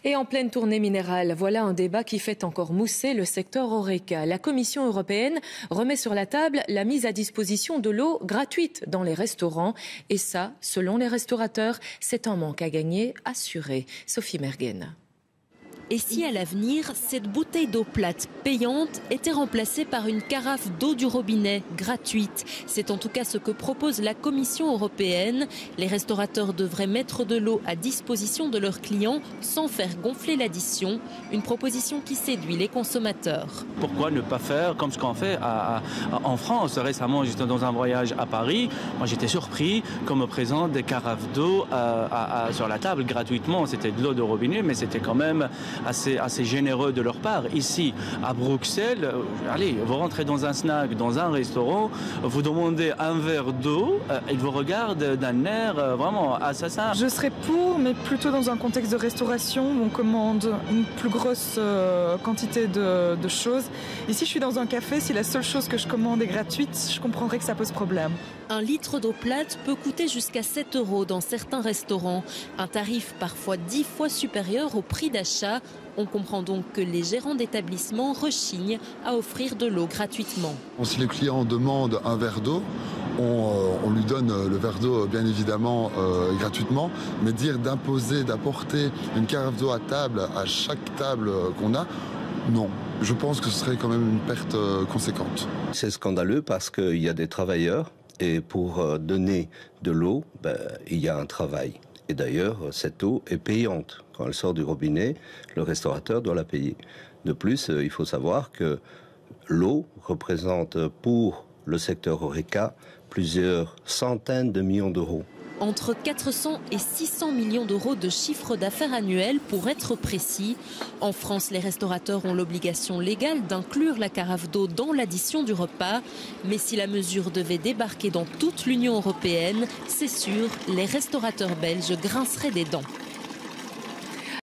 Et en pleine tournée minérale, voilà un débat qui fait encore mousser le secteur Horeca. La Commission européenne remet sur la table la mise à disposition de l'eau gratuite dans les restaurants. Et ça, selon les restaurateurs, c'est un manque à gagner assuré. Sophie Mergen. Et si à l'avenir, cette bouteille d'eau plate payante était remplacée par une carafe d'eau du robinet gratuite? C'est en tout cas ce que propose la Commission européenne. Les restaurateurs devraient mettre de l'eau à disposition de leurs clients sans faire gonfler l'addition. Une proposition qui séduit les consommateurs. Pourquoi ne pas faire comme ce qu'on fait en France? Récemment, j'étais dans un voyage à Paris. Moi, j'étais surpris qu'on me présente des carafes d'eau sur la table gratuitement. C'était de l'eau de robinet, mais c'était quand même assez généreux de leur part. Ici, à Bruxelles, allez, vous rentrez dans un snack, dans un restaurant, vous demandez un verre d'eau, ils vous regardent d'un air vraiment assassin. Je serais pour, mais plutôt dans un contexte de restauration où on commande une plus grosse quantité de choses. Ici, je suis dans un café, si la seule chose que je commande est gratuite, je comprendrais que ça pose problème. Un litre d'eau plate peut coûter jusqu'à 7 € dans certains restaurants. Un tarif parfois 10 fois supérieur au prix d'achat. On comprend donc que les gérants d'établissements rechignent à offrir de l'eau gratuitement. Si le client demande un verre d'eau, on lui donne le verre d'eau bien évidemment gratuitement, mais d'apporter une carafe d'eau à table, à chaque table qu'on a, non. Je pense que ce serait quand même une perte conséquente. C'est scandaleux parce qu'il y a des travailleurs et pour donner de l'eau, il y a un travail. Et d'ailleurs, cette eau est payante. Quand elle sort du robinet, le restaurateur doit la payer. De plus, il faut savoir que l'eau représente pour le secteur Horeca plusieurs centaines de millions d'euros. Entre 400 et 600 millions d'euros de chiffre d'affaires annuel pour être précis. En France, les restaurateurs ont l'obligation légale d'inclure la carafe d'eau dans l'addition du repas. Mais si la mesure devait débarquer dans toute l'Union européenne, c'est sûr, les restaurateurs belges grinceraient des dents.